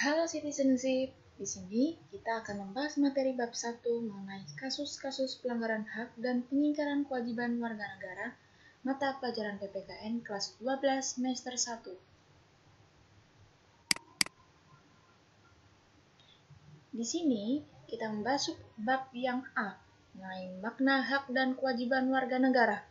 Halo Citizenship, di sini kita akan membahas materi bab 1 mengenai kasus-kasus pelanggaran hak dan pengingkaran kewajiban warga negara, mata pelajaran PPKN kelas 12 semester 1. Di sini kita membahas bab yang A, mengenai makna hak dan kewajiban warga negara.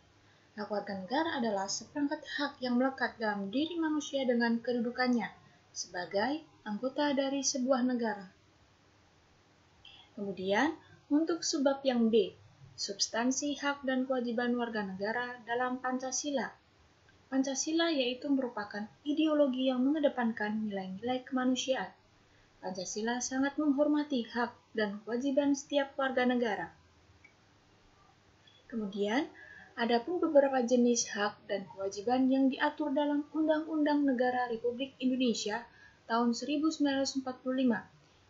Hak warga negara adalah seperangkat hak yang melekat dalam diri manusia dengan kedudukannya sebagai anggota dari sebuah negara. Kemudian, untuk subbab yang B, substansi hak dan kewajiban warga negara dalam Pancasila. Pancasila yaitu merupakan ideologi yang mengedepankan nilai-nilai kemanusiaan. Pancasila sangat menghormati hak dan kewajiban setiap warga negara. Kemudian, ada pun beberapa jenis hak dan kewajiban yang diatur dalam Undang-Undang Negara Republik Indonesia tahun 1945.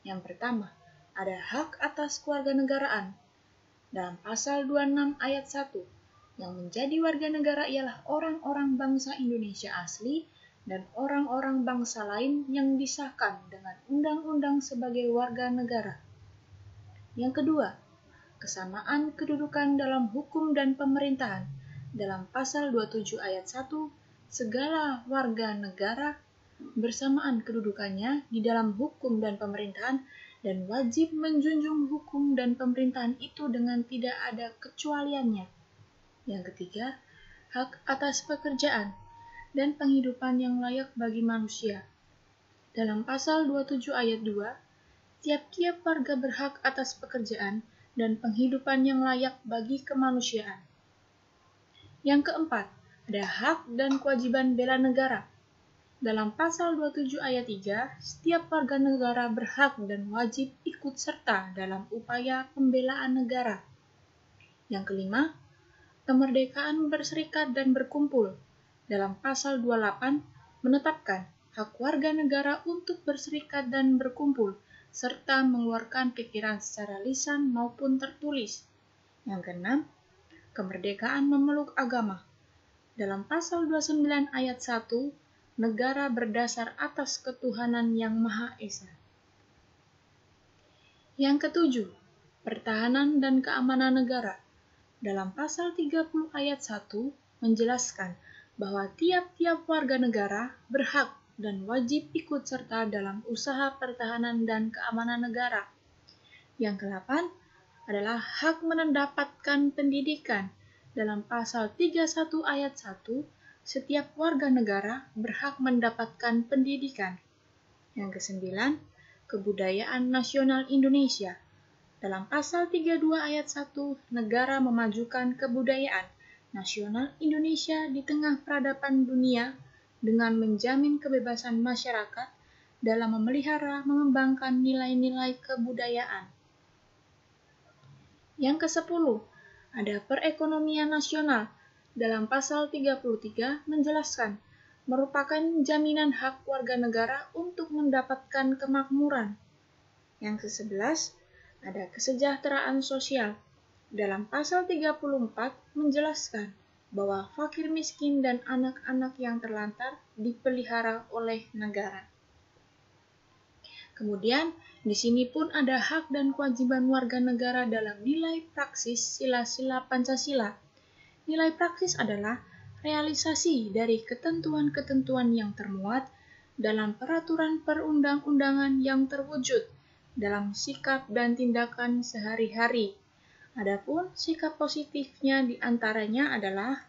Yang pertama, ada hak atas kewarganegaraan. Dalam pasal 26 ayat 1, yang menjadi warga negara ialah orang-orang bangsa Indonesia asli dan orang-orang bangsa lain yang disahkan dengan undang-undang sebagai warga negara. Yang kedua, kesamaan kedudukan dalam hukum dan pemerintahan. Dalam pasal 27 ayat 1, segala warga negara bersamaan kedudukannya di dalam hukum dan pemerintahan dan wajib menjunjung hukum dan pemerintahan itu dengan tidak ada kecualiannya. Yang ketiga, hak atas pekerjaan dan penghidupan yang layak bagi manusia. Dalam pasal 27 ayat 2, tiap-tiap warga berhak atas pekerjaan dan penghidupan yang layak bagi kemanusiaan. Yang keempat, ada hak dan kewajiban bela negara. Dalam pasal 27 ayat 3, setiap warga negara berhak dan wajib ikut serta dalam upaya pembelaan negara. Yang kelima, kemerdekaan berserikat dan berkumpul. Dalam pasal 28, menetapkan hak warga negara untuk berserikat dan berkumpul, serta mengeluarkan pikiran secara lisan maupun tertulis. Yang keenam, kemerdekaan memeluk agama. Dalam pasal 29 ayat 1, negara berdasar atas ketuhanan yang Maha Esa. Yang ketujuh, pertahanan dan keamanan negara. Dalam pasal 30 ayat 1 menjelaskan bahwa tiap-tiap warga negara berhak dan wajib ikut serta dalam usaha pertahanan dan keamanan negara. Yang ke-8 adalah hak mendapatkan pendidikan. Dalam pasal 31 ayat 1, setiap warga negara berhak mendapatkan pendidikan. Yang ke-9, kebudayaan nasional Indonesia. Dalam pasal 32 ayat 1, negara memajukan kebudayaan nasional Indonesia di tengah peradaban dunia dengan menjamin kebebasan masyarakat dalam memelihara mengembangkan nilai-nilai kebudayaan. Yang ke-10, ada perekonomian nasional. Dalam pasal 33 menjelaskan merupakan jaminan hak warga negara untuk mendapatkan kemakmuran. Yang ke-11, ada kesejahteraan sosial. Dalam pasal 34 menjelaskan bahwa fakir miskin dan anak-anak yang terlantar dipelihara oleh negara. Kemudian, di sini pun ada hak dan kewajiban warga negara dalam nilai praksis sila-sila Pancasila. Nilai praksis adalah realisasi dari ketentuan-ketentuan yang termuat dalam peraturan perundang-undangan yang terwujud dalam sikap dan tindakan sehari-hari. Adapun sikap positifnya diantaranya adalah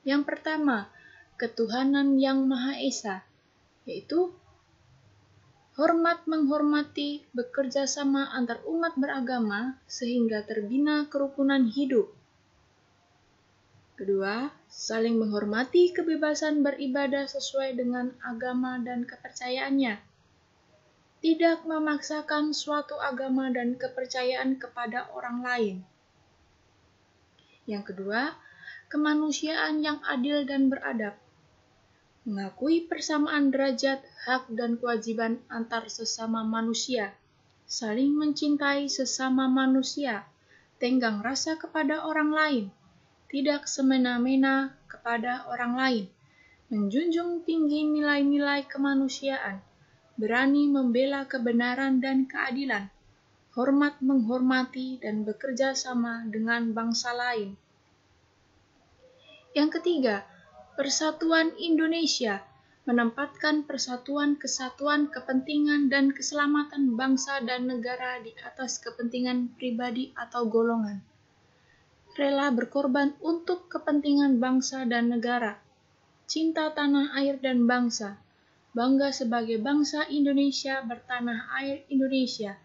yang pertama, ketuhanan yang Maha Esa, yaitu hormat menghormati bekerja sama antar umat beragama sehingga terbina kerukunan hidup. Kedua, saling menghormati kebebasan beribadah sesuai dengan agama dan kepercayaannya. Tidak memaksakan suatu agama dan kepercayaan kepada orang lain. Yang kedua, kemanusiaan yang adil dan beradab. Mengakui persamaan derajat, hak, dan kewajiban antar sesama manusia. Saling mencintai sesama manusia. Tenggang rasa kepada orang lain. Tidak semena-mena kepada orang lain, menjunjung tinggi nilai-nilai kemanusiaan, berani membela kebenaran dan keadilan, hormat menghormati dan bekerja sama dengan bangsa lain. Yang ketiga, Persatuan Indonesia menempatkan persatuan, kesatuan, kepentingan, dan keselamatan bangsa dan negara di atas kepentingan pribadi atau golongan. Rela berkorban untuk kepentingan bangsa dan negara. Cinta tanah air dan bangsa. Bangga sebagai bangsa Indonesia bertanah air Indonesia.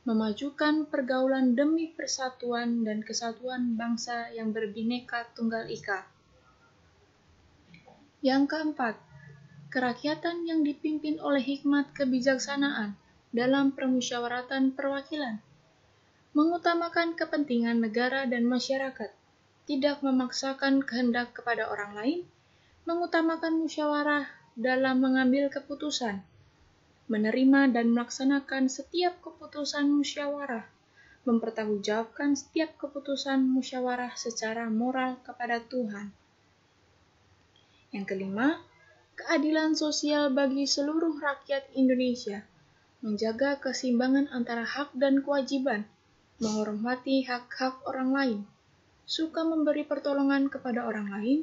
Memajukan pergaulan demi persatuan dan kesatuan bangsa yang berbineka tunggal ika. Yang keempat, kerakyatan yang dipimpin oleh hikmat kebijaksanaan dalam permusyawaratan perwakilan, mengutamakan kepentingan negara dan masyarakat, tidak memaksakan kehendak kepada orang lain, mengutamakan musyawarah dalam mengambil keputusan, menerima dan melaksanakan setiap keputusan musyawarah, mempertanggungjawabkan setiap keputusan musyawarah secara moral kepada Tuhan. Yang kelima, keadilan sosial bagi seluruh rakyat Indonesia, menjaga keseimbangan antara hak dan kewajiban, menghormati hak-hak orang lain, suka memberi pertolongan kepada orang lain,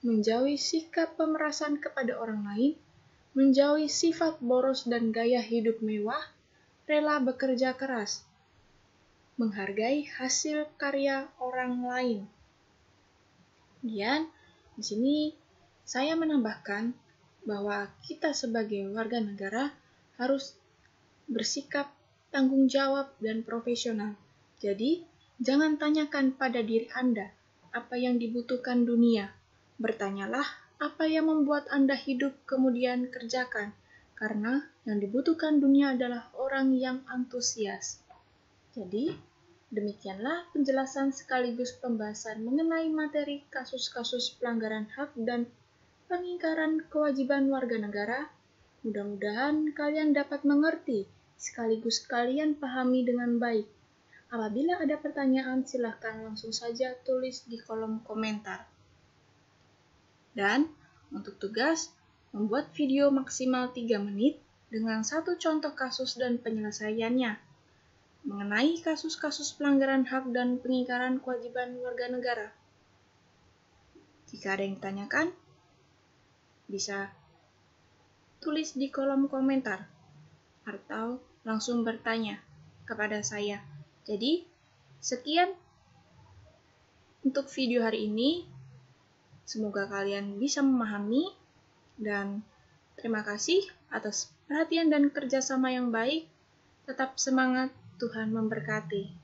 menjauhi sikap pemerasan kepada orang lain, menjauhi sifat boros dan gaya hidup mewah, rela bekerja keras, menghargai hasil karya orang lain. Kemudian, di sini saya menambahkan bahwa kita sebagai warga negara harus bersikap tanggung jawab dan profesional. Jadi, jangan tanyakan pada diri Anda apa yang dibutuhkan dunia. Bertanyalah apa yang membuat Anda hidup kemudian kerjakan, karena yang dibutuhkan dunia adalah orang yang antusias. Jadi, demikianlah penjelasan sekaligus pembahasan mengenai materi kasus-kasus pelanggaran hak dan pengingkaran kewajiban warga negara. Mudah-mudahan kalian dapat mengerti sekaligus kalian pahami dengan baik. Apabila ada pertanyaan, silahkan langsung saja tulis di kolom komentar. Dan untuk tugas, membuat video maksimal 3 menit dengan satu contoh kasus dan penyelesaiannya mengenai kasus-kasus pelanggaran hak dan pengingkaran kewajiban warga negara. Jika ada yang ditanyakan, bisa tulis di kolom komentar atau langsung bertanya kepada saya. Jadi, sekian untuk video hari ini. Semoga kalian bisa memahami dan terima kasih atas perhatian dan kerjasama yang baik. Tetap semangat, Tuhan memberkati.